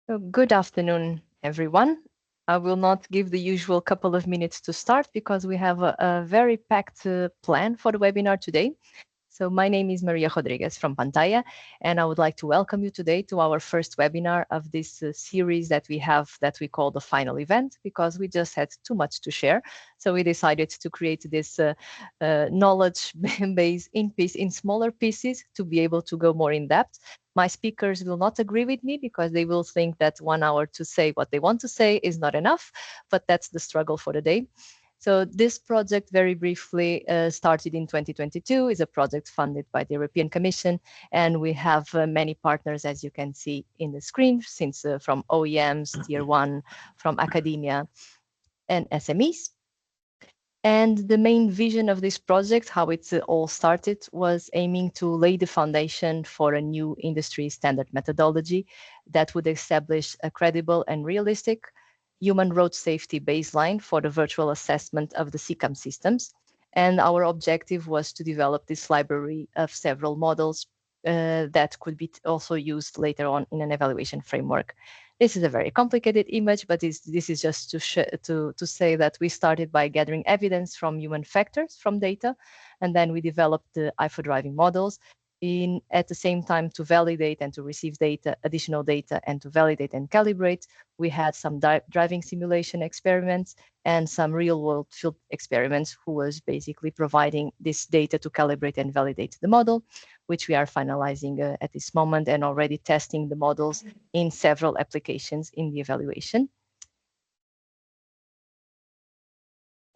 So good afternoon, everyone. I will not give the usual couple of minutes to start because we have a very packed plan for the webinar today. So my name is Maria Rodriguez from Pantaya, and I would like to welcome you today to our first webinar of this series that we have that we call the final event, because we just had too much to share. So we decided to create this knowledge base in smaller pieces to be able to go more in depth. My speakers will not agree with me because they will think that 1 hour to say what they want to say is not enough, but that's the struggle for the day. So this project, very briefly, started in 2022, is a project funded by the European Commission, and we have many partners, as you can see in the screen, since from OEMs, Tier 1, from academia, and SMEs. And the main vision of this project, how it all started, was aiming to lay the foundation for a new industry standard methodology that would establish a credible and realistic human road safety baseline for the virtual assessment of the CCAM systems. And our objective was to develop this library of several models that could be also used later on in an evaluation framework. This is a very complicated image, but this is just to say that we started by gathering evidence from human factors, from data, and then we developed the i4Driving models at the same time to validate and to receive data, additional data, and to validate and calibrate. We had some driving simulation experiments and some real-world field experiments who was basically providing this data to calibrate and validate the model, which we are finalizing at this moment and already testing the models in several applications in the evaluation.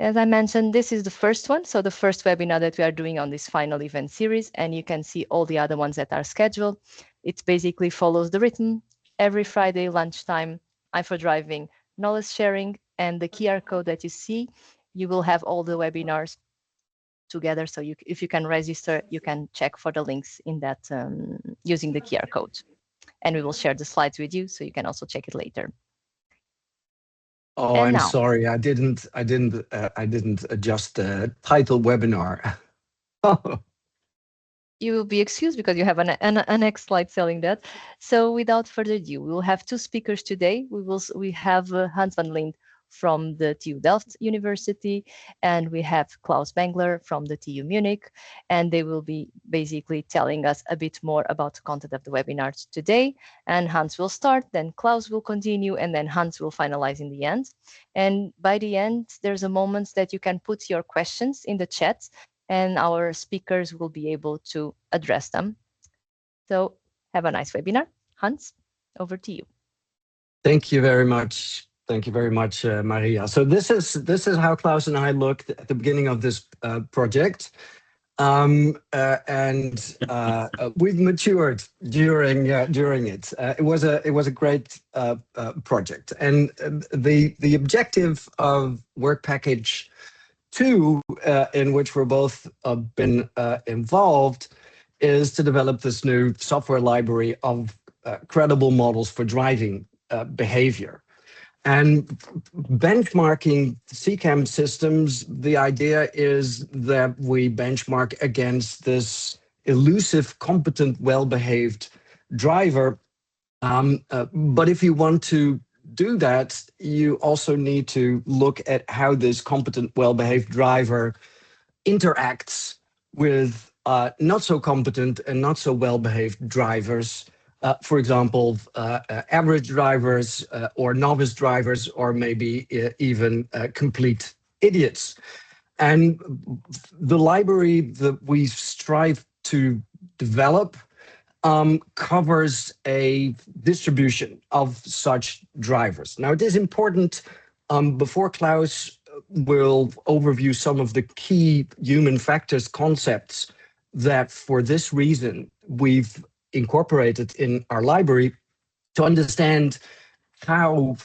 As I mentioned, this is the first one, so the first webinar that we are doing on this final event series, and you can see all the other ones that are scheduled. It basically follows the rhythm. Every Friday lunchtime, i4Driving, knowledge sharing, and the QR code that you see, you will have all the webinars together. So if you can register, you can check for the links in that using the QR code. And we will share the slides with you, so you can also check it later. Oh, and I'm now, sorry, I didn't adjust the title webinar. You will be excused because you have an next slide telling that. So without further ado, we will have two speakers today. We have Hans van Lint from the TU Delft University, and we have Klaus Bengler from the TU Munich, and they will be basically telling us a bit more about the content of the webinars today. And Hans will start, then Klaus will continue, and then Hans will finalize in the end. And by the end, there's a moment that you can put your questions in the chat, and our speakers will be able to address them. So have a nice webinar. Hans, over to you. Thank you very much. Thank you very much, Maria. So this is how Klaus and I looked at the beginning of this project. We've matured during it. It was a great project, and the objective of work package 2, in which we're both been involved, is to develop this new software library of credible models for driving behavior. And benchmarking CCAM systems, the idea is that we benchmark against this elusive, competent, well-behaved driver. But if you want to do that, you also need to look at how this competent, well-behaved driver interacts with not so competent and not so well-behaved drivers. For example, average drivers or novice drivers, or maybe even complete idiots. And the library that we strive to develop covers a distribution of such drivers. Now, it is important, before Klaus will overview some of the key human factors concepts that for this reason we've incorporated in our library, to understand how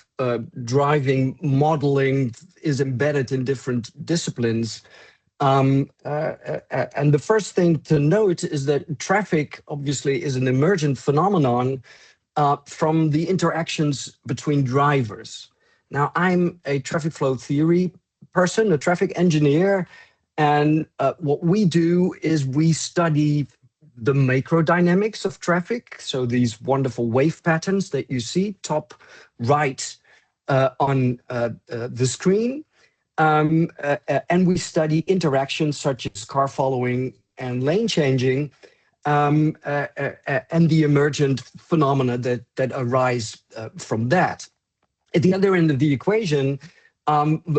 driving modeling is embedded in different disciplines. And the first thing to note is that traffic obviously is an emergent phenomenon from the interactions between drivers. Now, I'm a traffic flow theory person, a traffic engineer, and what we do is we study the macrodynamics of traffic. So these wonderful wave patterns that you see top right on the screen. And we study interactions such as car following and lane changing, and the emergent phenomena that arise from that. At the other end of the equation,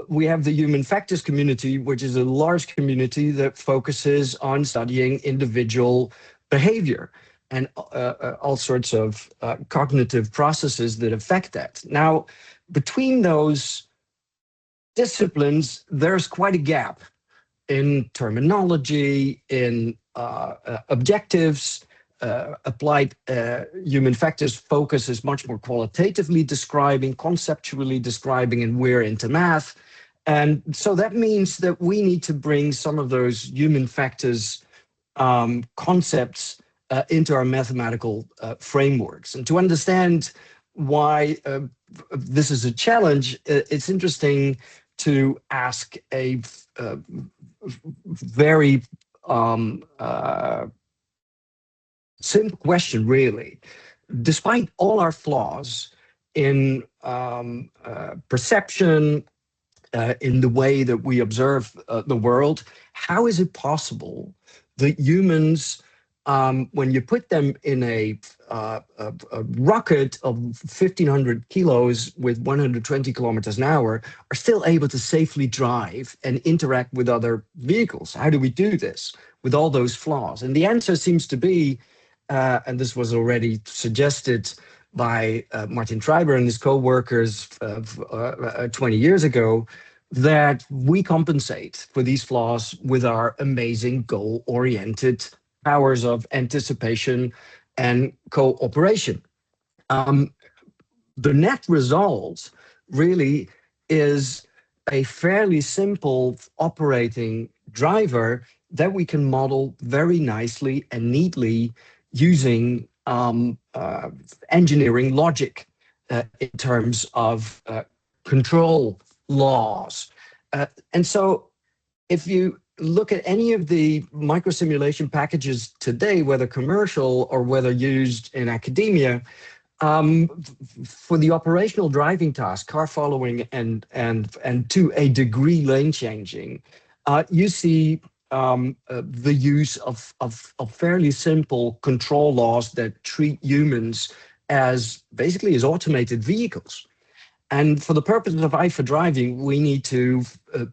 we have the human factors community, which is a large community that focuses on studying individual behavior and all sorts of cognitive processes that affect that. Now, between those disciplines, there's quite a gap in terminology, in objectives. Applied human factors focus is much more qualitatively describing, conceptually describing, and we're into math. And so that means that we need to bring some of those human factors concepts into our mathematical frameworks. And to understand why this is a challenge, it's interesting to ask a very simple question, really. Despite all our flaws in perception, in the way that we observe the world, how is it possible that humans, when you put them in a rocket of 1,500 kilos with 120 kilometers an hour, are still able to safely drive and interact with other vehicles? How do we do this with all those flaws? And the answer seems to be, and this was already suggested by Martin Treiber and his co-workers 20 years ago, that we compensate for these flaws with our amazing goal-oriented powers of anticipation and cooperation. The net result really is a fairly simple operating driver that we can model very nicely and neatly using engineering logic in terms of control laws. And so if you look at any of the microsimulation packages today, whether commercial or whether used in academia, for the operational driving task, car following and to a degree lane changing, you see the use of fairly simple control laws that treat humans as basically as automated vehicles. And for the purposes of i4Driving, we need to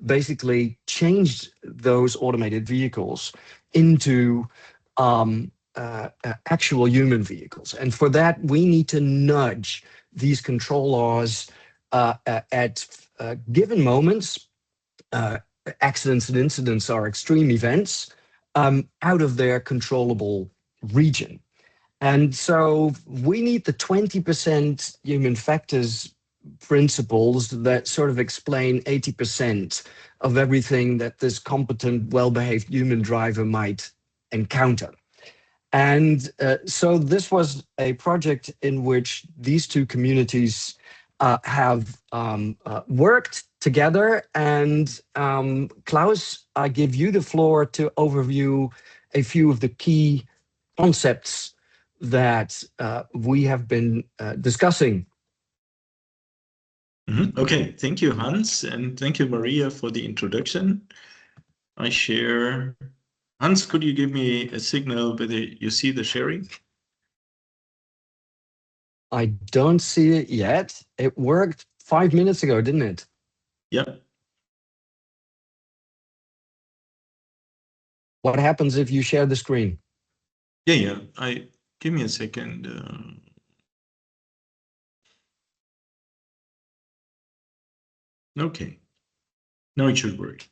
basically change those automated vehicles into actual human vehicles. And for that, we need to nudge these control laws at given moments. Accidents and incidents are extreme events out of their controllable region. And so we need the 20% human factors principles that sort of explain 80% of everything that this competent, well-behaved human driver might encounter. And so this was a project in which these two communities have worked together. And Klaus, I give you the floor to overview a few of the key concepts that we have been discussing. Okay, thank you, Hans, and thank you, Maria, for the introduction. I share. Hans, could you give me a signal whether you see the sharing? I don't see it yet. It worked 5 minutes ago, didn't it? Yep. What happens if you share the screen? Yeah. Give me a second. Okay. Now it should work.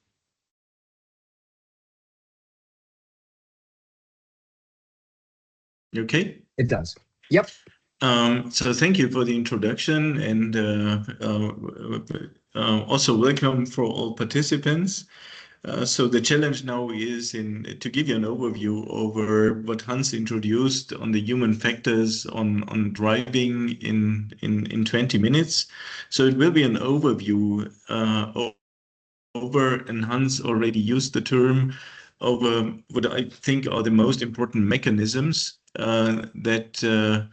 Okay? It does. Yep. So thank you for the introduction, and also welcome for all participants. So the challenge now is to give you an overview over what Hans introduced on the human factors on driving in 20 minutes. So it will be an overview over, and Hans already used the term over what I think are the most important mechanisms that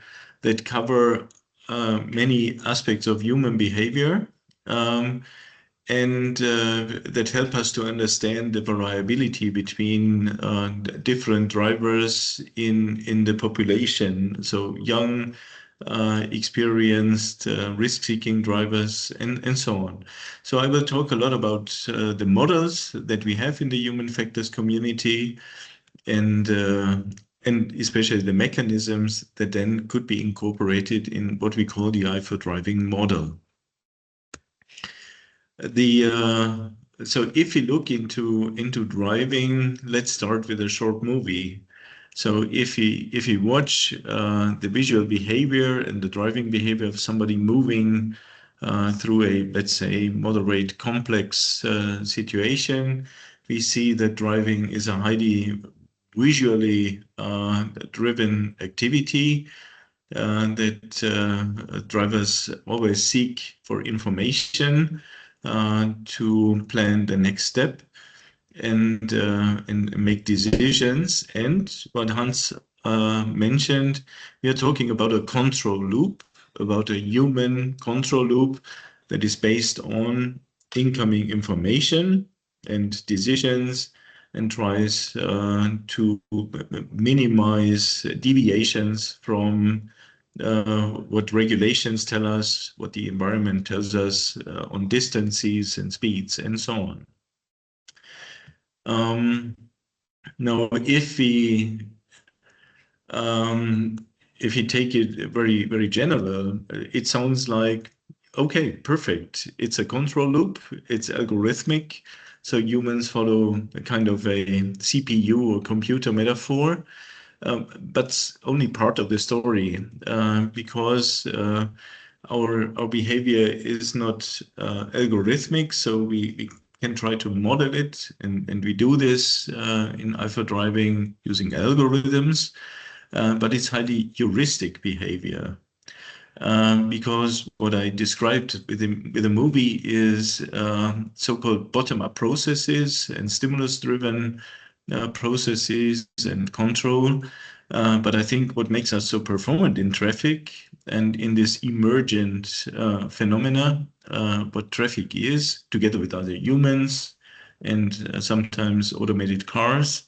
cover many aspects of human behavior, and that help us to understand the variability between different drivers in the population. So young, experienced, risk-seeking drivers, and so on. So I will talk a lot about the models that we have in the human factors community, and especially the mechanisms that then could be incorporated in what we call the i4Driving model. So if you look into driving, let's start with a short movie. So if you watch the visual behavior and the driving behavior of somebody moving through a, let's say, moderate complex situation, we see that driving is a highly visually driven activity, that drivers always seek for information to plan the next step and make decisions. And what Hans mentioned, we are talking about a control loop, about a human control loop that is based on incoming information and decisions, and tries to minimize deviations from what regulations tell us, what the environment tells us on distances and speeds and so on. Now, if we take it very, very general, it sounds like, okay, perfect. It's a control loop. It's algorithmic. So humans follow a kind of a CPU or computer metaphor. But only part of the story, because our behavior is not algorithmic, so we can try to model it, and we do this in i4Driving using algorithms, but it's highly heuristic behavior. Because what I described with the movie is so-called bottom-up processes and stimulus-driven processes and control. But I think what makes us so performant in traffic and in this emergent phenomena, what traffic is, together with other humans and sometimes automated cars,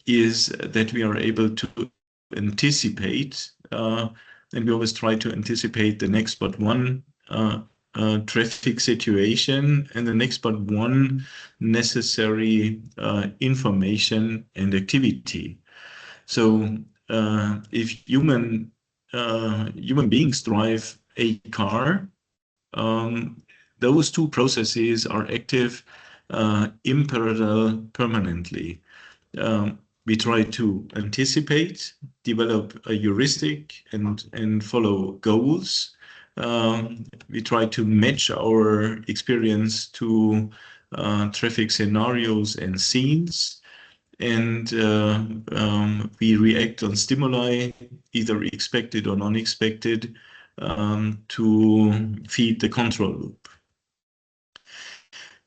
is that we are able to anticipate, and we always try to anticipate the next but one traffic situation and the next but one necessary information and activity. So if human beings drive a car, those two processes are active in parallel permanently. We try to anticipate, develop a heuristic, and follow goals. We try to match our experience to traffic scenarios and scenes, and we react on stimuli, either expected or unexpected, to feed the control loop.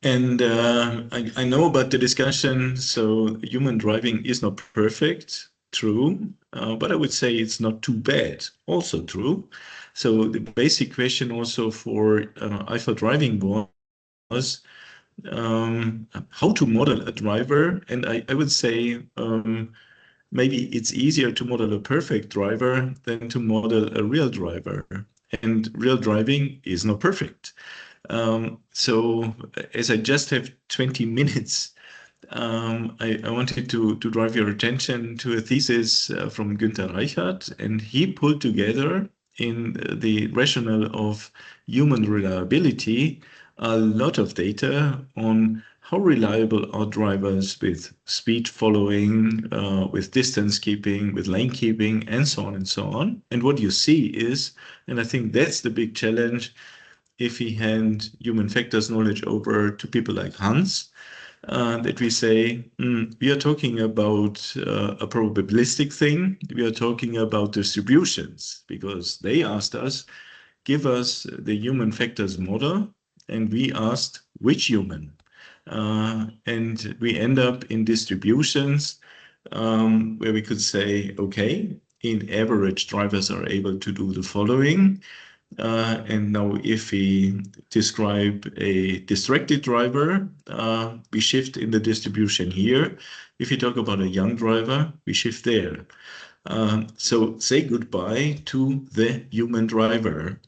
And I know about the discussion, so human driving is not perfect, true, but I would say it's not too bad, also true. So the basic question also for i4Driving was how to model a driver, and I would say maybe it's easier to model a perfect driver than to model a real driver, and real driving is not perfect. So as I just have 20 minutes, I wanted to drive your attention to a thesis from Günther Reichert, and he pulled together in the rationale of human reliability a lot of data on how reliable are drivers with speed following, with distance keeping, with lane keeping, and so on and so on. And what you see is, and I think that's the big challenge, if we hand human factors knowledge over to people like Hans, that we say, we are talking about a probabilistic thing. We are talking about distributions, because they asked us, give us the human factors model, and we asked which human. And we end up in distributions where we could say, okay, in average, drivers are able to do the following. And now if we describe a distracted driver, we shift in the distribution here. If you talk about a young driver, we shift there. So say goodbye to the human driver.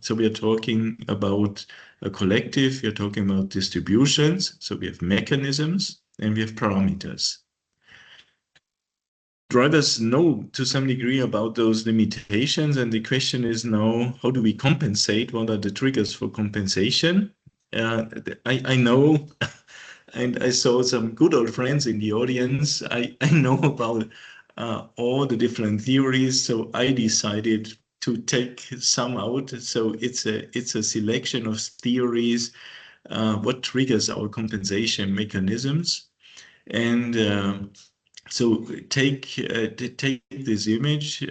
So we are talking about a collective, we are talking about distributions. So we have mechanisms and we have parameters. Drivers know to some degree about those limitations, and the question is now, how do we compensate? What are the triggers for compensation? I know, and I saw some good old friends in the audience. I know about all the different theories, so I decided to take some out. So it's a selection of theories, what triggers our compensation mechanisms, and so take this image.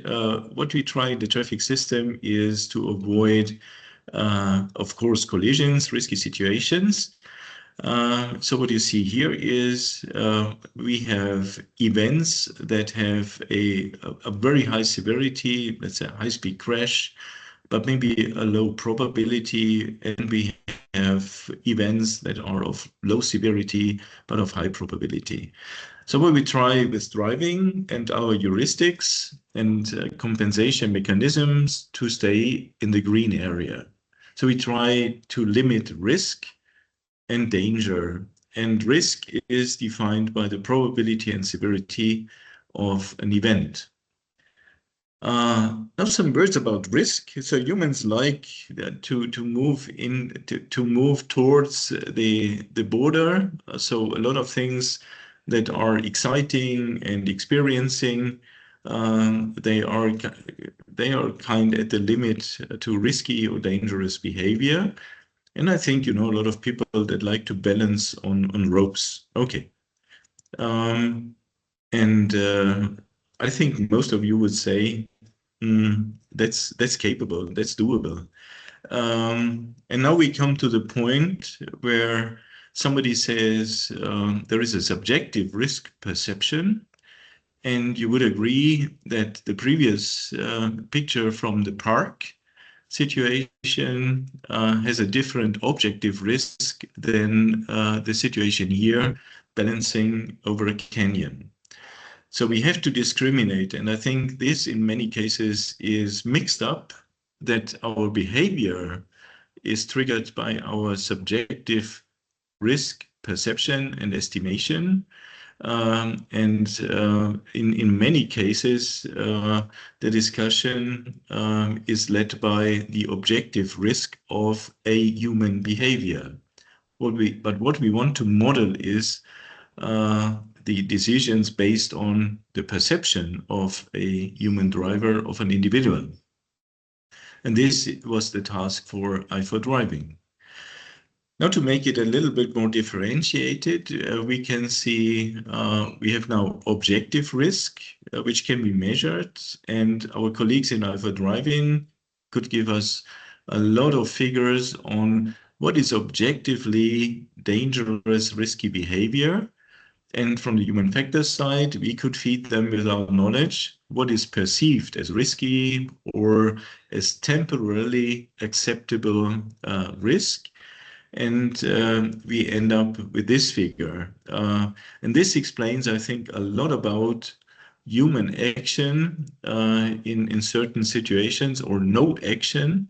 What we try in the traffic system is to avoid, of course, collisions, risky situations. So what you see here is we have events that have a very high severity, let's say a high-speed crash, but maybe a low probability, and we have events that are of low severity but of high probability. So what we try with driving and our heuristics and compensation mechanisms to stay in the green area. So we try to limit risk and danger. And risk is defined by the probability and severity of an event. Now some words about risk. So humans like to move towards the border. So a lot of things that are exciting and experiencing, they are kind at the limit to risky or dangerous behavior. And I think, you know, a lot of people that like to balance on ropes. Okay. I think most of you would say, that's capable, that's doable. And now we come to the point where somebody says there is a subjective risk perception, and you would agree that the previous picture from the park situation has a different objective risk than the situation here, balancing over a canyon. So we have to discriminate, and I think this in many cases is mixed up, that our behavior is triggered by our subjective risk perception and estimation. In many cases, the discussion is led by the objective risk of a human behavior. But what we want to model is the decisions based on the perception of a human driver, of an individual. And this was the task for i4Driving. Now, to make it a little bit more differentiated, we can see we have now objective risk, which can be measured, and our colleagues in i4Driving could give us a lot of figures on what is objectively dangerous, risky behavior. And from the human factors side, we could feed them with our knowledge what is perceived as risky or as temporarily acceptable risk. And we end up with this figure. And this explains, I think, a lot about human action in certain situations, or no action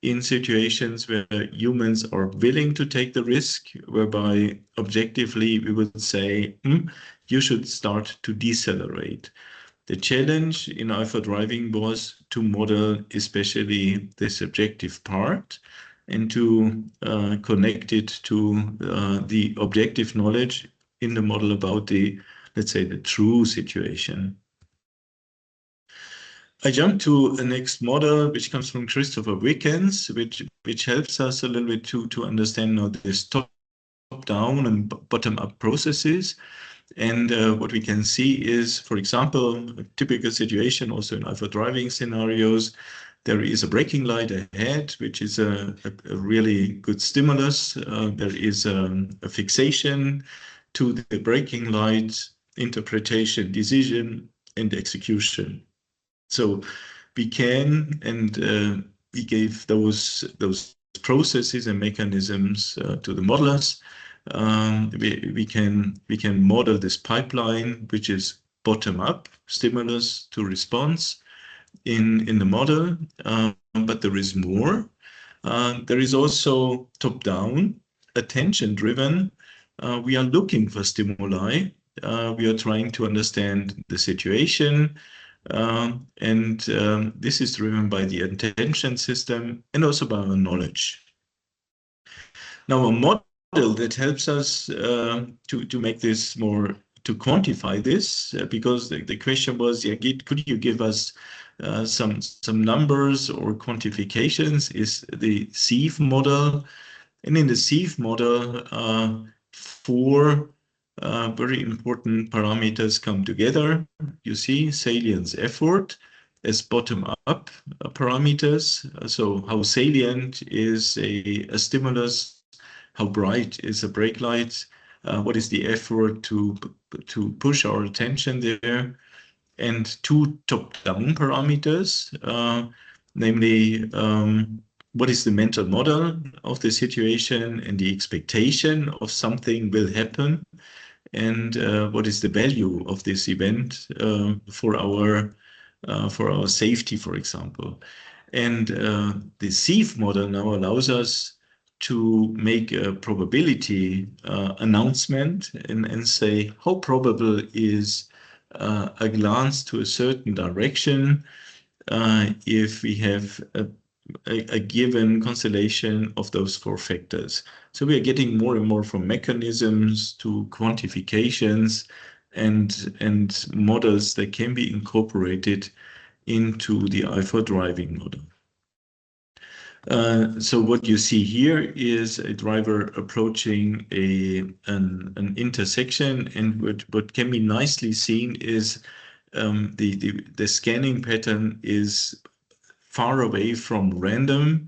in situations where humans are willing to take the risk, whereby objectively we would say, you should start to decelerate. The challenge in i4Driving was to model especially the subjective part and to connect it to the objective knowledge in the model about the, let's say, the true situation. I jump to the next model, which comes from Christopher Wickens, which helps us a little bit to understand now this top-down and bottom-up processes. And what we can see is, for example, a typical situation also in i4Driving scenarios, There is a braking light ahead, which is a really good stimulus. There is a fixation to the braking light, interpretation, decision, and execution. So we can, and we gave those processes and mechanisms to the modelers. We can model this pipeline, which is bottom up, stimulus to response in the model, but there is more. There is also top down, attention driven. We are looking for stimuli. We are trying to understand the situation. This is driven by the attention system and also by our knowledge. Now, a model that helps us to make this more, to quantify this, because the question was, yeah, could you give us some numbers or quantifications, is the SIEF model. And in the SIEF model, four very important parameters come together. You see salience effort as bottom-up parameters. So how salient is a stimulus? How bright is a brake light? What is the effort to push our attention there? And two top-down parameters, namely what is the mental model of the situation and the expectation of something will happen, and what is the value of this event for our safety, for example. And the SIEF model now allows us to make a probability announcement and say how probable is a glance to a certain direction if we have a given constellation of those four factors. So we are getting more and more from mechanisms to quantifications and models that can be incorporated into the i4Driving model. So what you see here is a driver approaching an intersection, and what can be nicely seen is the scanning pattern is far away from random.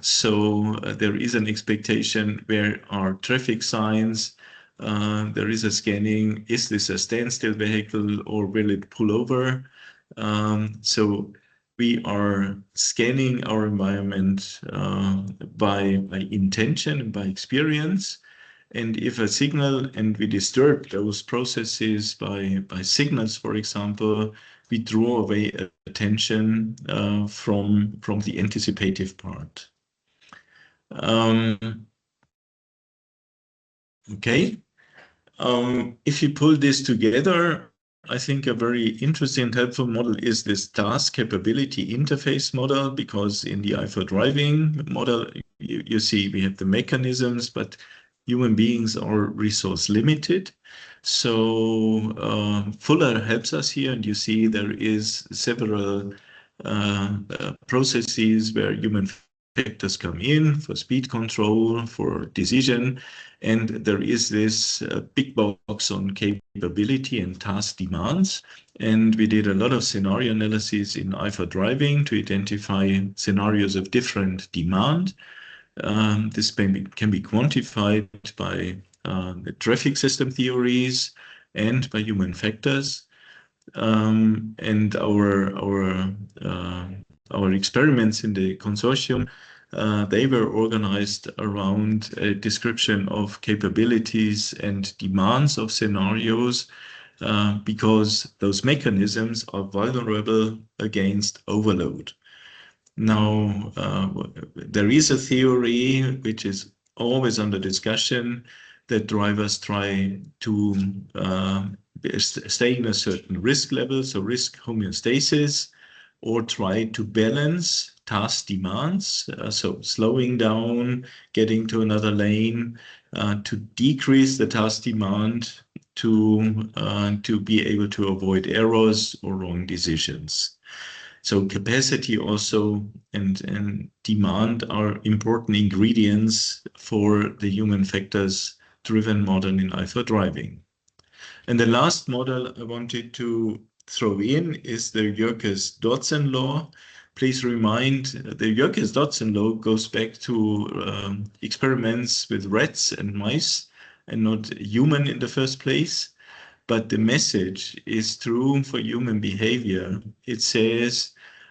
So there is an expectation where are traffic signs, there is a scanning, is this a standstill vehicle or will it pull over? So we are scanning our environment by intention and by experience. And if a signal, and we disturb those processes by signals, for example, we draw away attention from the anticipative part. Okay. If you pull this together, I think a very interesting and helpful model is this task capability interface model, because in the i4Driving model, you see we have the mechanisms, but human beings are resource limited. So Fuller helps us here, and you see there is several processes where human factors come in for speed control, for decision, and there is this big box on capability and task demands. And we did a lot of scenario analysis in i4Driving to identify scenarios of different demand. This can be quantified by the traffic system theories and by human factors. And our experiments in the consortium, they were organized around a description of capabilities and demands of scenarios, because those mechanisms are vulnerable against overload. Now, there is a theory which is always under discussion that drivers try to stay in a certain risk level, so risk homeostasis, or try to balance task demands, so slowing down, getting to another lane, to decrease the task demand, to be able to avoid errors or wrong decisions. So capacity also and demand are important ingredients for the human factors driven model in i4Driving. And the last model I wanted to throw in is the Yerkes-Dodson law. please remind the Jörges-Dodson law goes back to experiments with rats and mice and not human in the first place. But the message is true for human behavior. It says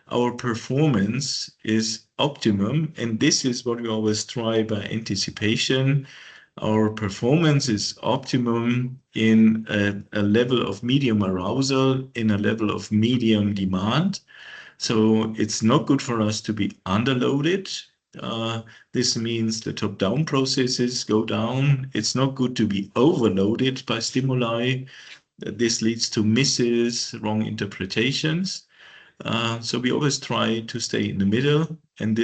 our performance is optimum, and this is what we always try by anticipation. Our performance is optimum in a level of medium arousal, in a level of medium demand. So it's not good for us to be underloaded. This means the top-down processes go down. It's not good to be overloaded by stimuli. This leads to misses, wrong interpretations. So we always try to stay in the middle, and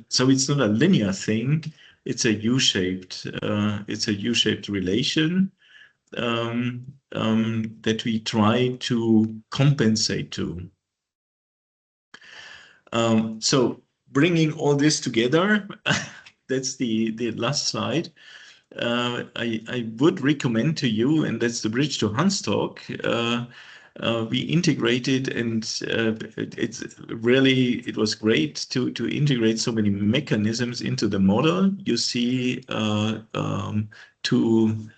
so it's not a linear thing. It's a U-shaped. It's a U-shaped relation that we try to compensate to. So bringing all this together, that's the last slide. I would recommend to you, and that's the bridge to Hans talk. We integrated, and it was great to integrate so many mechanisms into the model. You see two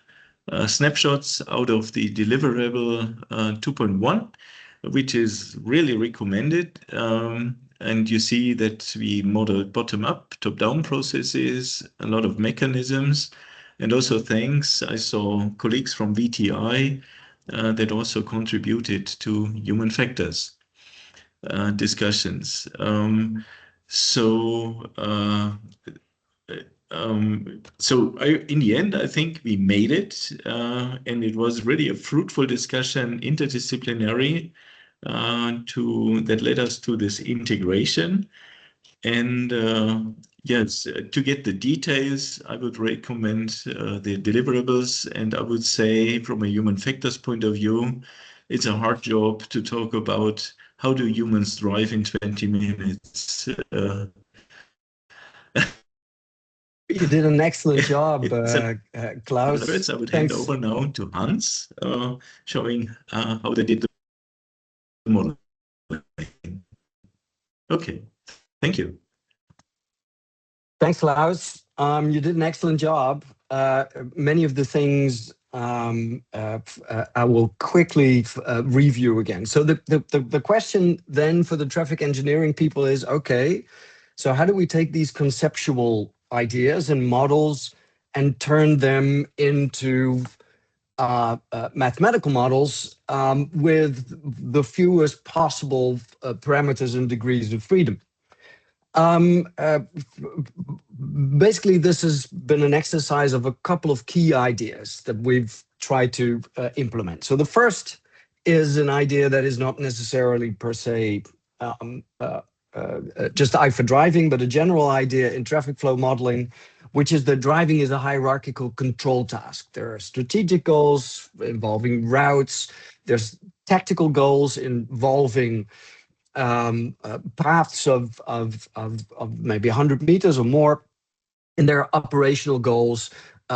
snapshots out of the deliverable 2.1, which is really recommended. And you see that we modeled bottom-up, top-down processes, a lot of mechanisms. And also thanks, I saw colleagues from VTI that also contributed to human factors discussions. So in the end, I think we made it, and it was really a fruitful discussion, interdisciplinary, that led us to this integration. And yes, to get the details, I would recommend the deliverables, and I would say from a human factors point of view, it's a hard job to talk about how do humans drive in 20 minutes. You did an excellent job, Klaus. I would hand over now to Hans, showing how they did the model. Okay, thank you. Thanks, Klaus. You did an excellent job. Many of the things I will quickly review again. So the question then for the traffic engineering people is, okay, so how do we take these conceptual ideas and models and turn them into mathematical models with the fewest possible parameters and degrees of freedom? Basically, this has been an exercise of a couple of key ideas that we've tried to implement. So the first is an idea that is not necessarily per se just i4Driving, but a general idea in traffic flow modeling, which is that driving is a hierarchical control task. There are strategic goals involving routes. There's tactical goals involving paths of maybe 100 meters or more. And there are operational goals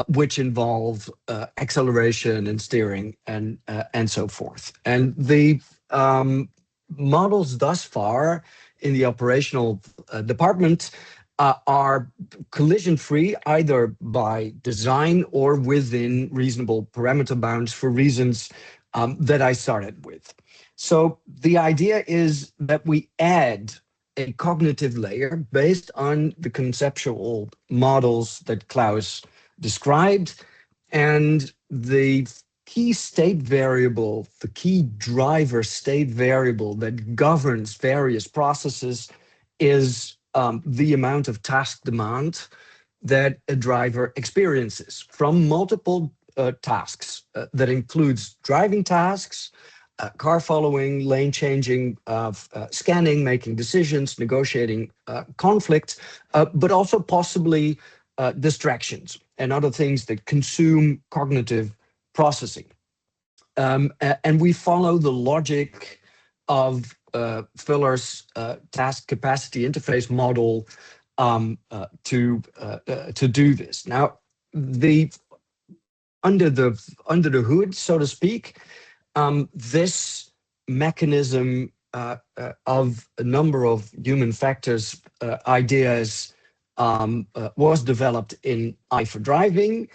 which involve acceleration and steering and so forth. And the models thus far in the operational department are collision-free, either by design or within reasonable parameter bounds for reasons that I started with. So the idea is that we add a cognitive layer based on the conceptual models that Klaus described, and the key state variable, the key driver state variable that governs various processes is the amount of task demand that a driver experiences from multiple tasks. That includes driving tasks, car following, lane changing, scanning, making decisions, negotiating conflict, but also possibly distractions and other things that consume cognitive processing. And we follow the logic of Fuller's task capacity interface model to do this. Now, under the hood, so to speak, this mechanism of a number of human factors ideas was developed in i4Driving.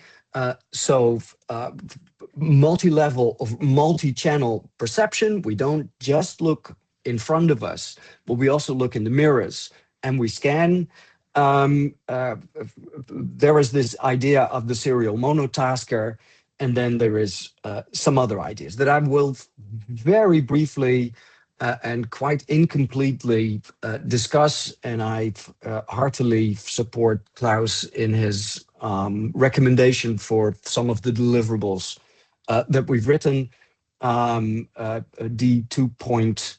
Multi-level of multi-channel perception. We don't just look in front of us, but we also look in the mirrors and we scan. There is this idea of the serial monotasker, and then there is some other ideas that I will very briefly and quite incompletely discuss, and I heartily support Klaus in his recommendation for some of the deliverables that we've written. D2 point,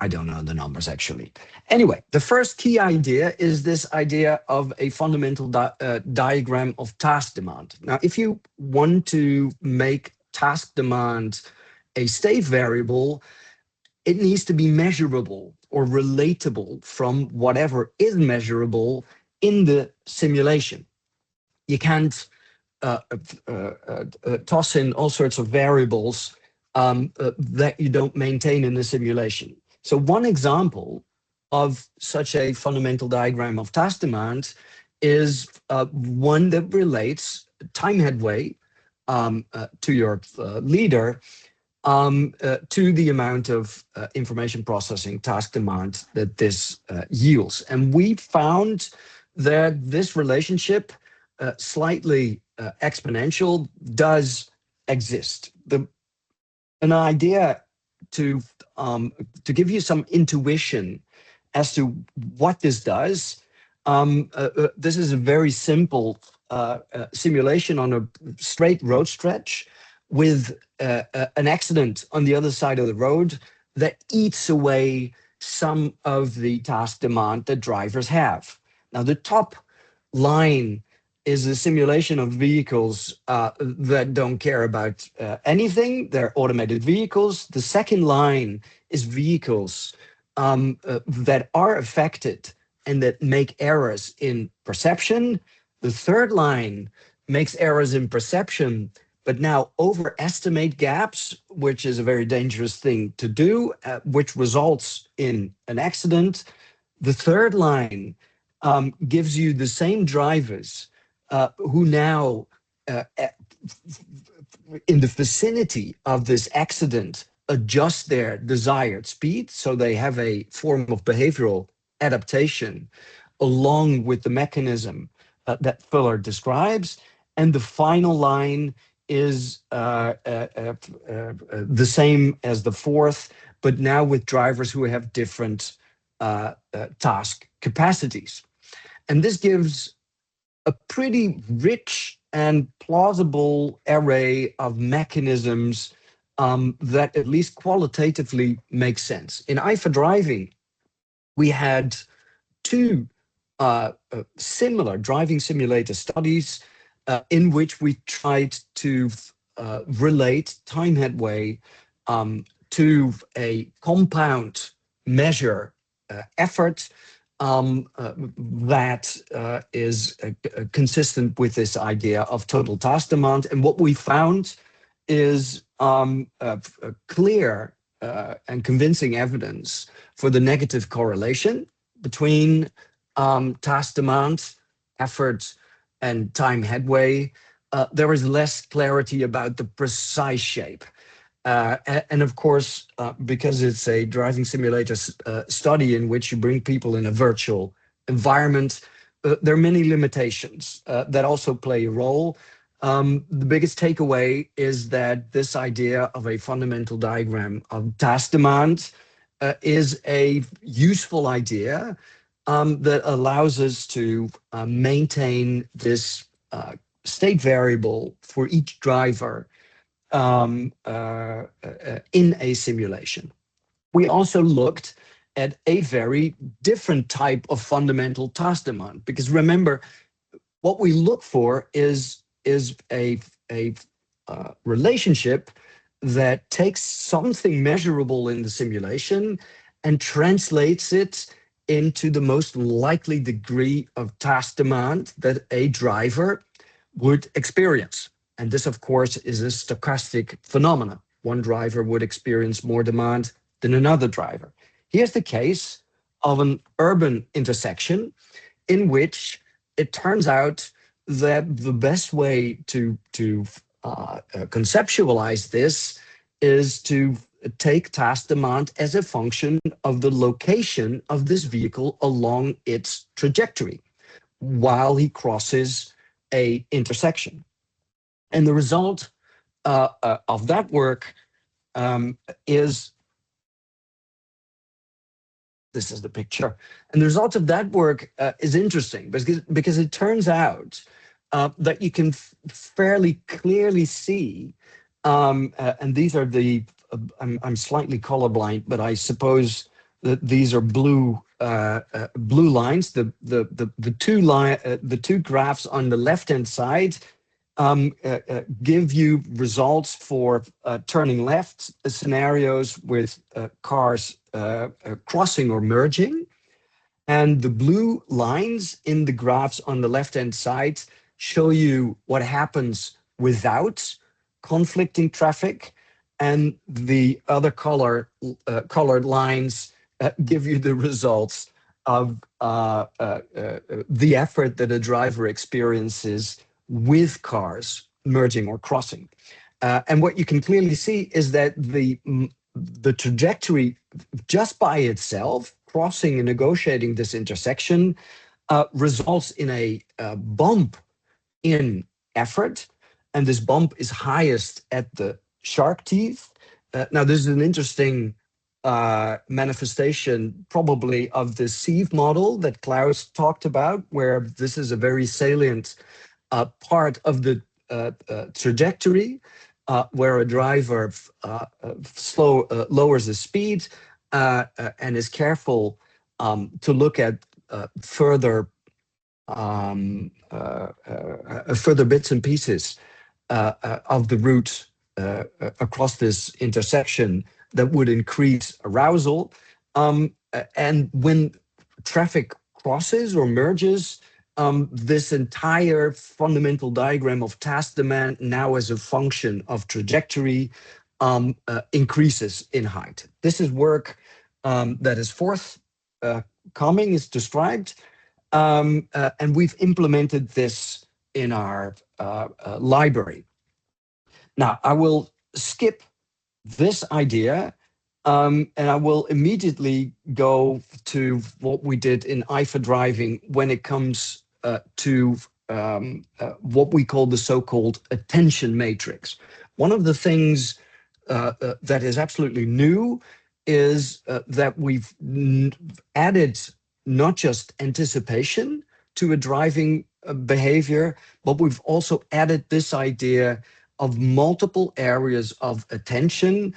I don't know the numbers actually. Anyway, the first key idea is this idea of a fundamental diagram of task demand. Now, if you want to make task demand a state variable, it needs to be measurable or relatable from whatever is measurable in the simulation. You can't toss in all sorts of variables that you don't maintain in the simulation. So one example of such a fundamental diagram of task demand is one that relates time headway to your leader to the amount of information processing task demand that this yields. And we found that this relationship, slightly exponential, does exist. An idea to give you some intuition as to what this does, this is a very simple simulation on a straight road stretch with an accident on the other side of the road that eats away some of the task demand that drivers have. Now, the top line is a simulation of vehicles that don't care about anything. They're automated vehicles. The second line is vehicles that are affected and that make errors in perception. The third line makes errors in perception, but now overestimate gaps, which is a very dangerous thing to do, which results in an accident. The third line gives you the same drivers who now, in the vicinity of this accident, adjust their desired speed. So they have a form of behavioral adaptation along with the mechanism that Fuller describes. And the final line is the same as the fourth, but now with drivers who have different task capacities. And this gives a pretty rich and plausible array of mechanisms that at least qualitatively make sense. In i4Driving, we had two similar driving simulator studies in which we tried to relate time headway to a compound measure effort that is consistent with this idea of total task demand. And what we found is clear and convincing evidence for the negative correlation between task demand, effort, and time headway. There is less clarity about the precise shape. And of course, because it's a driving simulator study in which you bring people in a virtual environment, there are many limitations that also play a role. The biggest takeaway is that this idea of a fundamental diagram of task demand is a useful idea that allows us to maintain this state variable for each driver in a simulation. We also looked at a very different type of fundamental task demand, because remember, what we look for is a relationship that takes something measurable in the simulation and translates it into the most likely degree of task demand that a driver would experience. And this, of course, is a stochastic phenomenon. One driver would experience more demand than another driver. Here's the case of an urban intersection in which it turns out that the best way to conceptualize this is to take task demand as a function of the location of this vehicle along its trajectory while he crosses a intersection. And the result of that work is, this is the picture. And the result of that work is interesting because it turns out that you can fairly clearly see, and these are the, I'm slightly colorblind, but I suppose that these are blue blue lines. The two graphs on the left-hand side give you results for turning left scenarios with cars crossing or merging. And the blue lines in the graphs on the left-hand side show you what happens without conflicting traffic. And the other colored lines give you the results of the effort that a driver experiences with cars merging or crossing. And what you can clearly see is that the trajectory just by itself, crossing and negotiating this intersection, results in a bump in effort. And this bump is highest at the shark teeth. Now, this is an interesting manifestation probably of the sieve model that Klaus talked about, where this is a very salient part of the trajectory, where a driver lowers the speed and is careful to look at further bits and pieces of the route across this intersection that would increase arousal. And when traffic crosses or merges, this entire fundamental diagram of task demand now as a function of trajectory increases in height. This is work that is forthcoming, is described, and we've implemented this in our library. Now, I will skip this idea and I will immediately go to what we did in i4Driving when it comes to what we call the so-called attention matrix. One of the things that is absolutely new is that we've added not just anticipation to a driving behavior, but we've also added this idea of multiple areas of attention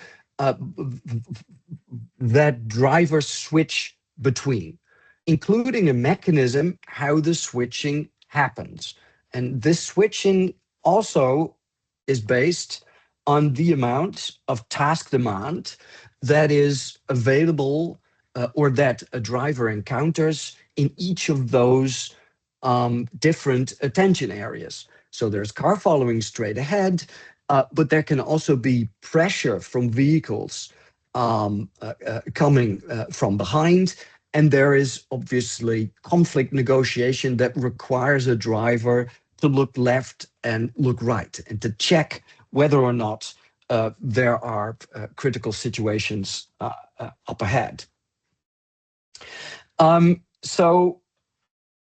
that drivers switch between, including a mechanism how the switching happens. And this switching also is based on the amount of task demand that is available or that a driver encounters in each of those different attention areas. So there's car following straight ahead, but there can also be pressure from vehicles coming from behind. And there is obviously conflict negotiation that requires a driver to look left and look right and to check whether or not there are critical situations up ahead. So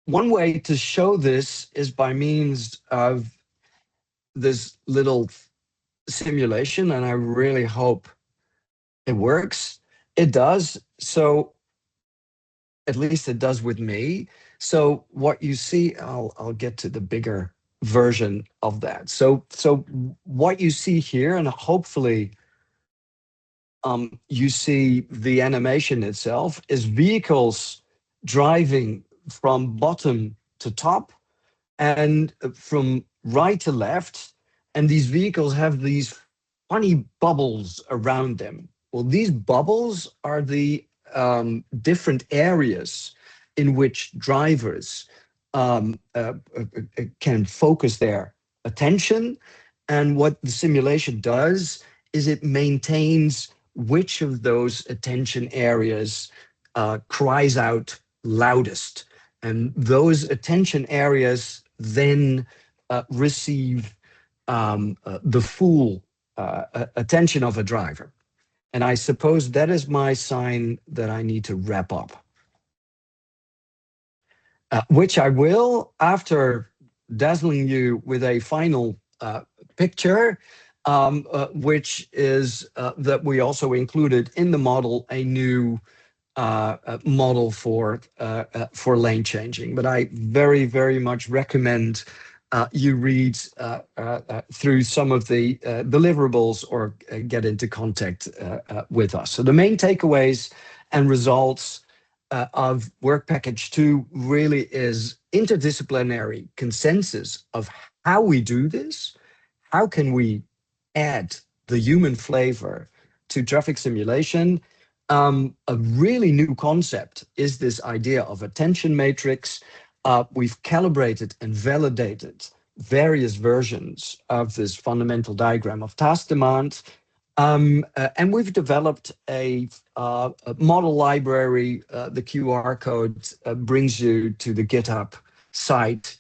one way to show this is by means of this little simulation, and I really hope it works. It does. So at least it does with me. So what you see, I'll get to the bigger version of that. So what you see here, and hopefully you see the animation itself, is vehicles driving from bottom to top and from right to left. And these vehicles have these funny bubbles around them. Well, these bubbles are the different areas in which drivers can focus their attention. And what the simulation does is it maintains which of those attention areas cries out loudest. And those attention areas then receive the full attention of a driver. And I suppose that is my sign that I need to wrap up. Which I will after dazzling you with a final picture, which is that we also included in the model a new model for lane changing. But I very, very much recommend you read through some of the deliverables or get into contact with us. So the main takeaways and results of Work Package 2 really is interdisciplinary consensus of how we do this, how can we add the human flavor to traffic simulation. A really new concept is this idea of attention matrix. We've calibrated and validated various versions of this fundamental diagram of task demand. And we've developed a model library. The QR code brings you to the GitHub site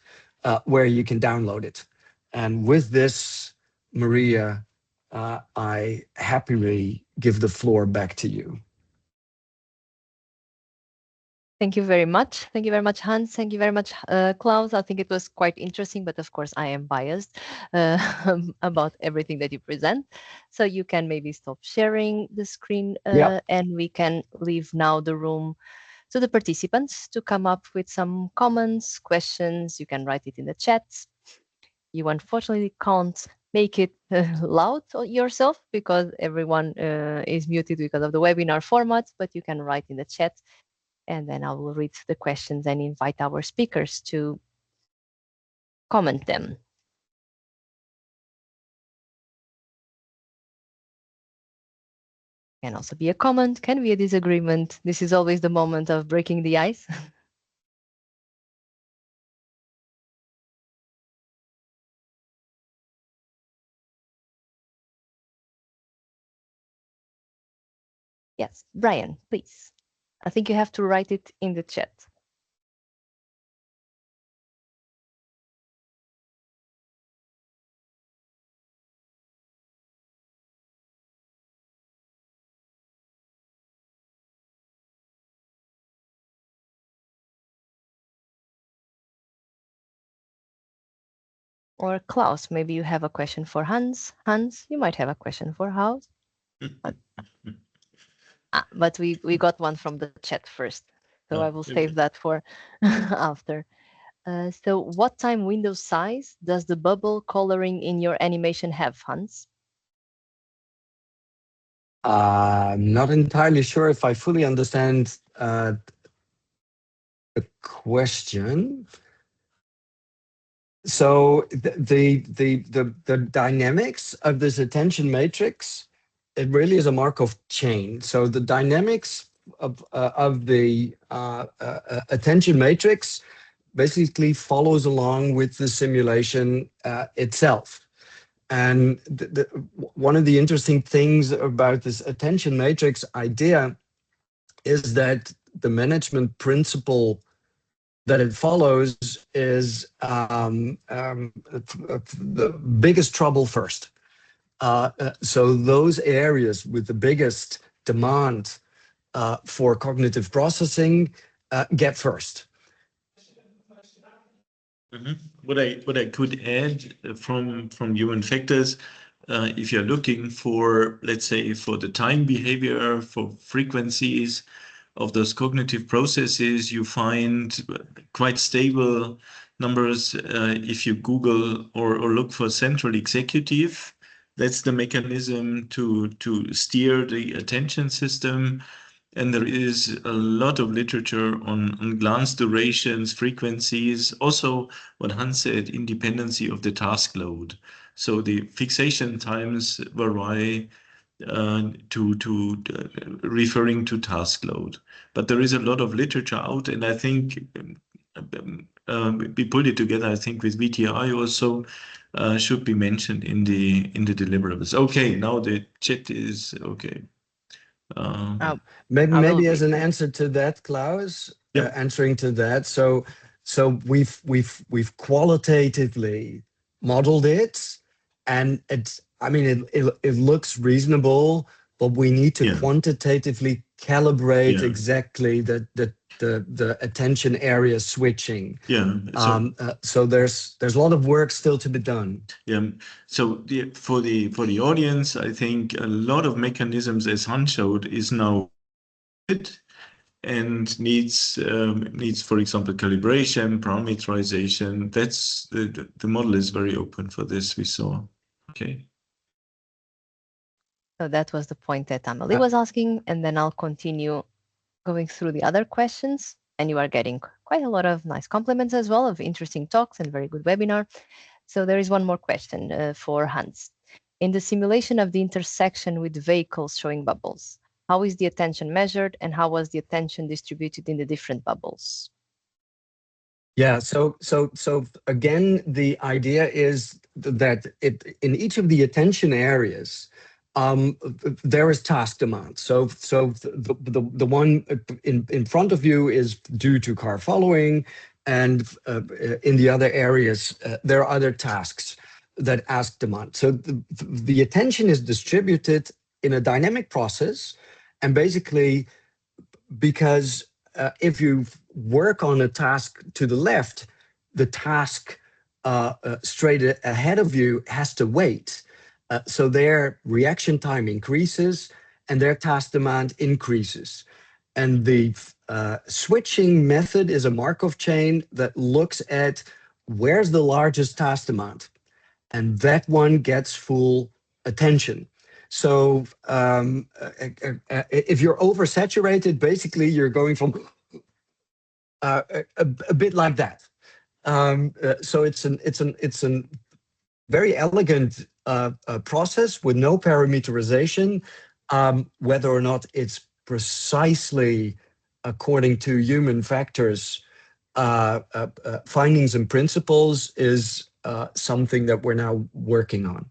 where you can download it. And with this, Maria, I happily give the floor back to you. Thank you very much. Thank you very much, Hans. Thank you very much, Klaus. I think it was quite interesting, but of course I am biased about everything that you present. So you can maybe stop sharing the screen and we can leave now the room to the participants to come up with some comments, questions. You can write it in the chat. You unfortunately can't make it loud yourself because everyone is muted because of the webinar format, but you can write in the chat. And then I will read the questions and invite our speakers to comment them. Can also be a comment, can be a disagreement. This is always the moment of breaking the ice. Yes, Brian, please. I think you have to write it in the chat. Or Klaus, maybe you have a question for Hans. Hans, you might have a question for Hans. But we got one from the chat first. So I will save that for after. So what time window size does the bubble coloring in your animation have, Hans? I'm not entirely sure if I fully understand the question. So the dynamics of this attention matrix, it really is a Markov chain. So the dynamics of the attention matrix basically follows along with the simulation itself. And one of the interesting things about this attention matrix idea is that the management principle that it follows is the biggest trouble first. So those areas with the biggest demand for cognitive processing get first. What I could add from human factors, if you're looking for, let's say, for the time behavior, for frequencies of those cognitive processes, you find quite stable numbers if you Google or look for central executive. That's the mechanism to steer the attention system. And there is a lot of literature on glance durations, frequencies, also what Hans said, independency of the task load. So the fixation times vary referring to task load. But there is a lot of literature out, and I think we put it together, I think, with VTI also should be mentioned in the deliverables. Okay, now the chat is okay. Maybe as an answer to that, Klaus, answering to that. So we've qualitatively modeled it, and it looks reasonable, but we need to quantitatively calibrate exactly the attention area switching. So there's a lot of work still to be done. So for the audience, I think a lot of mechanisms, as Hans showed, is now and needs, for example, calibration, parameterization. That's the model is very open for this. We saw. Okay. So that was the point that Amelie was asking, and then I'll continue going through the other questions. And you are getting quite a lot of nice compliments as well, of interesting talks and very good webinar. So there is one more question for Hans. In the simulation of the intersection with vehicles showing bubbles, how is the attention measured, and how was the attention distributed in the different bubbles? Yeah, so again, the idea is that in each of the attention areas, there is task demand. So the one in front of you is due to car following, and in the other areas, there are other tasks that ask demand. So the attention is distributed in a dynamic process, and basically, because if you work on a task to the left, the task straight ahead of you has to wait. So their reaction time increases and their task demand increases. And the switching method is a Markov chain that looks at where's the largest task demand. And that one gets full attention. So if you're oversaturated, basically you're going from a bit like that. So it's a very elegant process with no parameterization. Whether or not it's precisely according to human factors, findings and principles is something that we're now working on.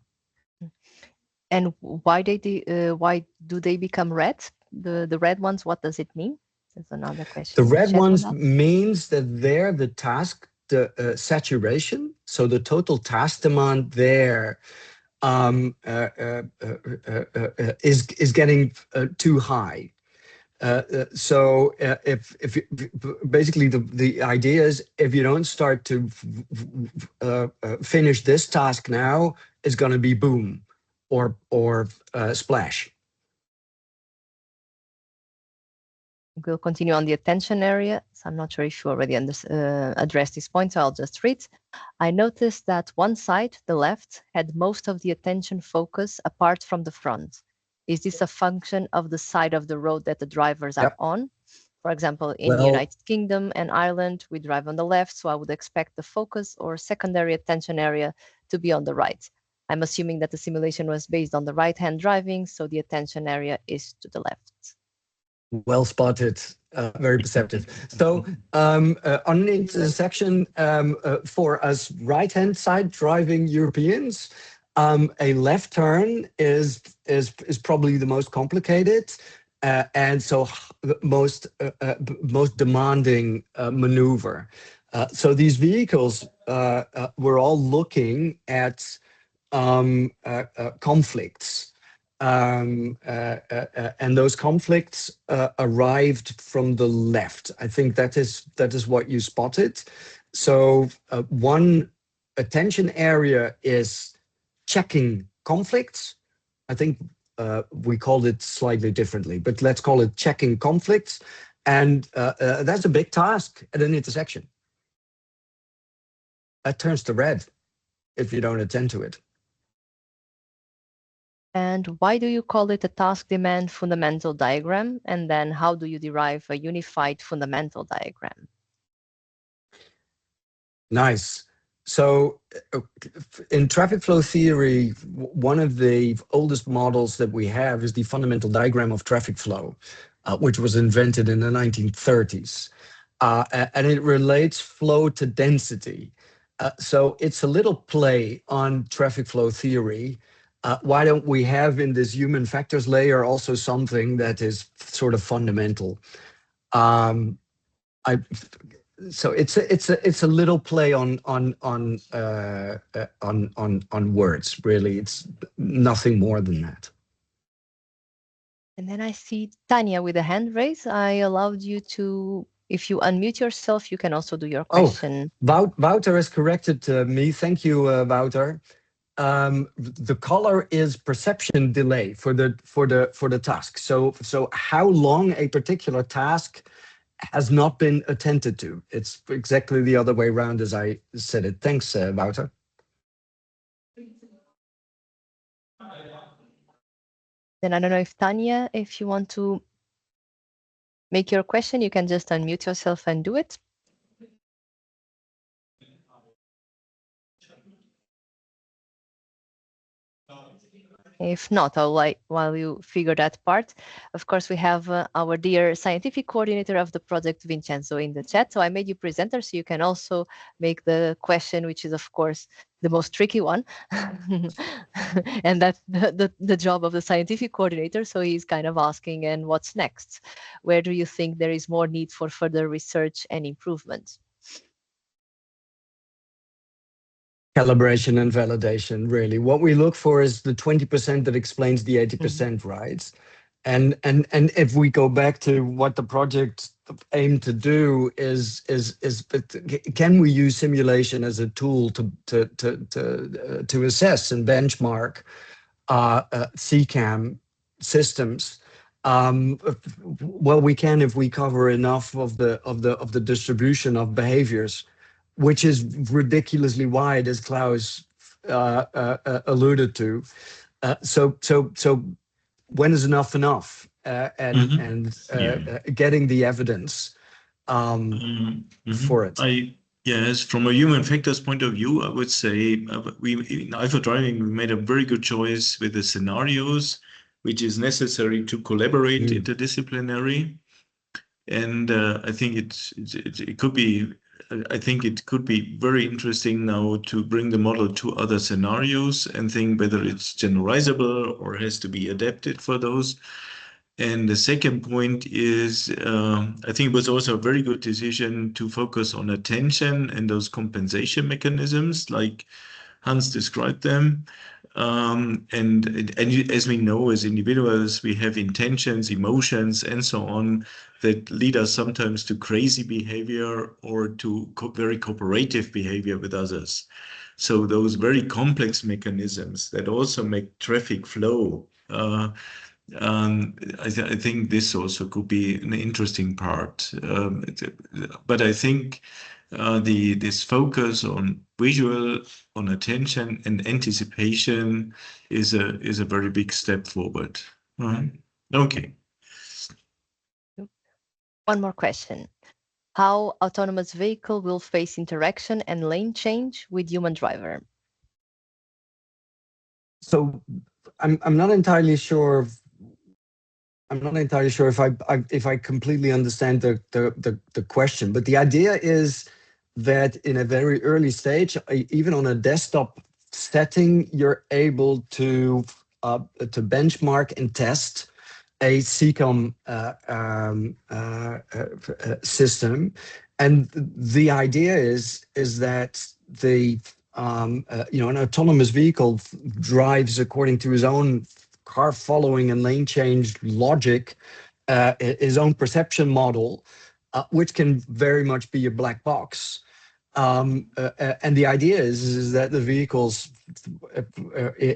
And why do they become red? The red ones, what does it mean? That's another question. The red ones means that they're the task, the saturation. So the total task demand there is getting too high. So if basically the idea is, if you don't start to finish this task now, it's going to be boom or splash. We'll continue on the attention area. So I'm not sure if you already addressed this point, so I'll just read. I noticed that one side, the left, had most of the attention focus apart from the front. Is this a function of the side of the road that the drivers are on? For example, in the United Kingdom and Ireland, we drive on the left, so I would expect the focus or secondary attention area to be on the right. I'm assuming that the simulation was based on the right-hand driving, so the attention area is to the left. Well spotted, very perceptive. So on an intersection for us right-hand side driving Europeans, a left turn is probably the most complicated and so most demanding maneuver. So these vehicles were all looking at conflicts. And those conflicts arrived from the left. I think that is what you spotted. So one attention area is checking conflicts. I think we called it slightly differently, but let's call it checking conflicts. And that's a big task at an intersection. That turns to red if you don't attend to it. And why do you call it a task demand fundamental diagram? And then how do you derive a unified fundamental diagram? Nice. So in traffic flow theory, one of the oldest models that we have is the fundamental diagram of traffic flow, which was invented in the 1930s. And it relates flow to density. So it's a little play on traffic flow theory. why don't we have in this human factors layer also something that is sort of fundamental? Um, I so it's a little play on words. Really, it's nothing more than that. And then I see Tanya with a hand raised. I allowed you to, if you unmute yourself, you can also do your question. Wouter has corrected me. Thank you, Wouter. The color is perception delay for the task. So how long a particular task has not been attended to. It's exactly the other way around as I said it. Thanks, Wouter. Then I don't know if Tanya, if you want to make your question, you can just unmute yourself and do it. If not, while you figure that part, of course, we have our dear scientific coordinator of the project, Vincenzo, in the chat. So I made you presenter, so you can also make the question, which is, of course, the most tricky one. And that's the job of the scientific coordinator. So he's kind of asking, and what's next? Where do you think there is more need for further research and improvement? Calibration and validation, really. What we look for is the 20% that explains the 80%, right? And if we go back to what the project aimed to do is can we use simulation as a tool to assess and benchmark CCAM systems? Well, we can if we cover enough of the distribution of behaviors, which is ridiculously wide, as Klaus alluded to. So when is enough enough? Getting the evidence for it. Yes, from a human factors point of view, I would say we in i4Driving we made a very good choice with the scenarios, which is necessary to collaborate interdisciplinary, and I think it could be. I think it could be very interesting now to bring the model to other scenarios and think whether it's generalizable or has to be adapted for those. And the second point is, I think it was also a very good decision to focus on attention and those compensation mechanisms, like Hans described them. And as we know, as individuals, we have intentions, emotions, and so on that lead us sometimes to crazy behavior or to very cooperative behavior with others. So those very complex mechanisms that also make traffic flow. I think this also could be an interesting part. But I think this focus on visual, on attention and anticipation is a very big step forward. Okay. One more question. How autonomous vehicle will face interaction and lane change with human driver? So I'm not entirely sure. I'm not entirely sure if I completely understand the question, but the idea is that in a very early stage, even on a desktop setting, you're able to benchmark and test a CCOM system, and the idea is that the an autonomous vehicle drives according to his own car following and lane change logic, his own perception model, which can very much be a black box. And the idea is that the vehicles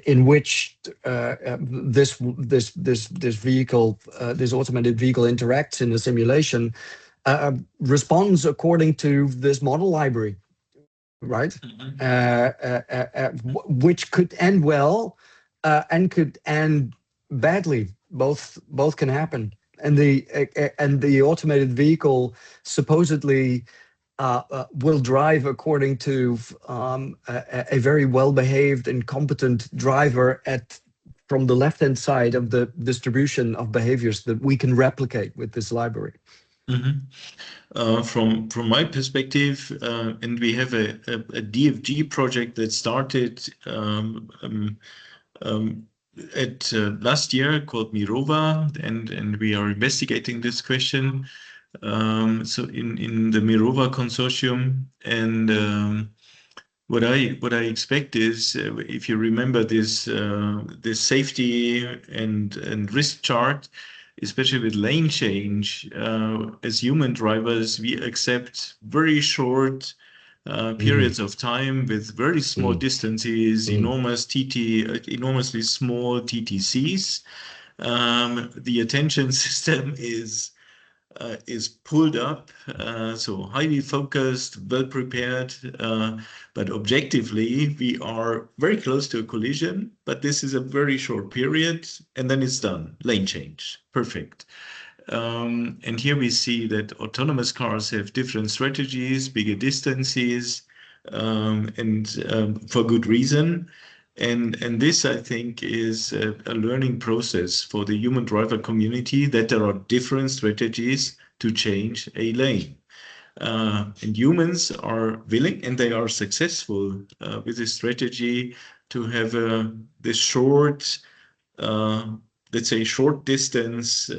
in which this vehicle, this automated vehicle interacts in the simulation, responds according to this model library, right? Which could end well and could end badly. Both can happen. And the automated vehicle supposedly will drive according to a very well-behaved and competent driver from the left-hand side of the distribution of behaviors that we can replicate with this library. From my perspective, and we have a DFG project that started At last year called Mirova, and we are investigating this question. So in the Mirova consortium, and what I expect is, if you remember this this safety and risk chart, especially with lane change, as human drivers, we accept very short periods of time with very small distances, enormously small TTCs. The attention system is pulled up, so highly focused, well prepared, but objectively we are very close to a collision, but this is a very short period and then it's done, lane change, perfect. And here we see that autonomous cars have different strategies, bigger distances, and for good reason. And this, I think, is a learning process for the human driver community, that there are different strategies to change a lane. And humans are willing, and they are successful with this strategy, to have this short, let's say, short distance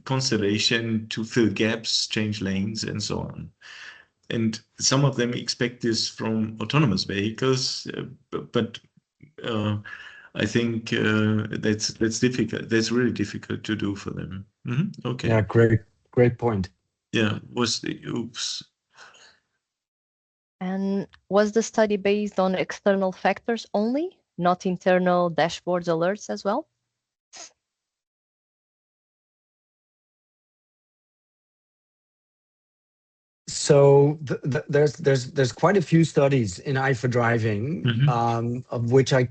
constellation to fill gaps, change lanes, and so on. And some of them expect this from autonomous vehicles, but I think that's difficult. That's really difficult to do for them. Okay. Yeah, great point. Yeah, oops. And was the study based on external factors only, not internal dashboards alerts as well? So there's quite a few studies in i4Driving, of which I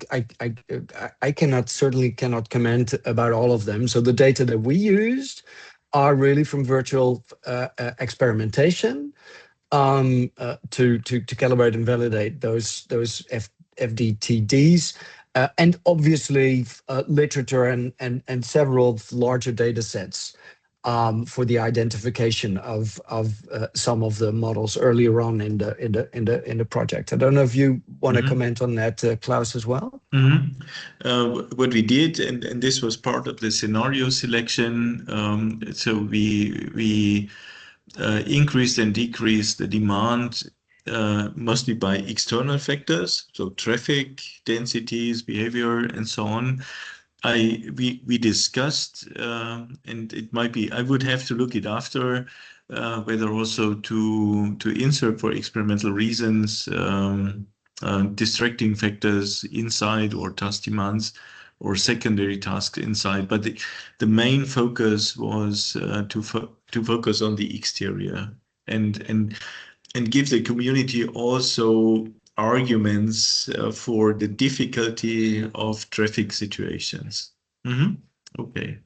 certainly cannot comment about all of them. So the data that we used are really from virtual experimentation, to calibrate and validate those FDTDs, and obviously literature and several larger data sets for the identification of some of the models earlier on in the project. I don't know if you want to comment on that, Klaus, as well. What we did, and this was part of the scenario selection. So we increased and decreased the demand mostly by external factors, so traffic, densities, behavior, and so on. We discussed, and it might be, I would have to look it after, whether also to insert for experimental reasons distracting factors inside, or task demands or secondary tasks inside. But the main focus was to focus on the exterior and give the community also arguments for the difficulty of traffic situations. Okay.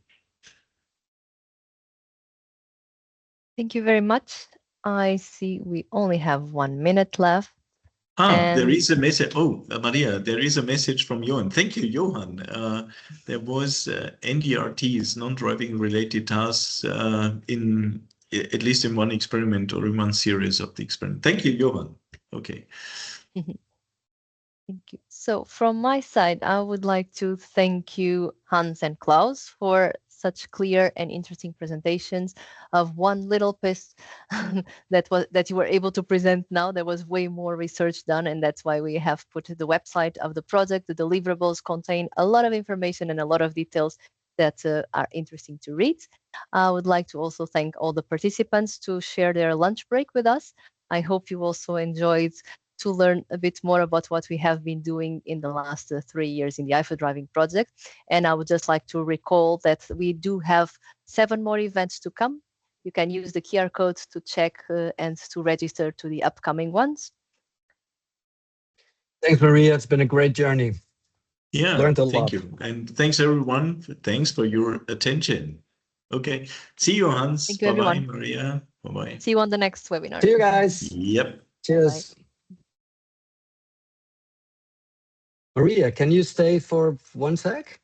Thank you very much. I see we only have 1 minute left. There is a message. Oh, Maria, there is a message from Johan. Thank you, Johan. There was NDRTs, non-driving related tasks, in at least in one experiment or in one series of the experiment. Thank you, Johan. Okay. Thank you. So from my side, I would like to thank you, Hans and Klaus, for such clear and interesting presentations of one little piece that you were able to present now. There was way more research done, and that's why we have put the website of the project. The deliverables contain a lot of information and a lot of details that are interesting to read. I would like to also thank all the participants to share their lunch break with us. I hope you also enjoyed to learn a bit more about what we have been doing in the last 3 years in the i4Driving project. And I would just like to recall that we do have 7 more events to come. You can use the QR code to check and to register to the upcoming ones. Thanks, Maria. It's been a great journey. Yeah, learned a lot. Thank you. And thanks, everyone. Thanks for your attention. Okay. See you, Hans. Thank you, everyone. Bye-bye, Maria. Bye-bye. See you on the next webinar. See you guys. Yep. Cheers. Bye. Maria, can you stay for 1 sec?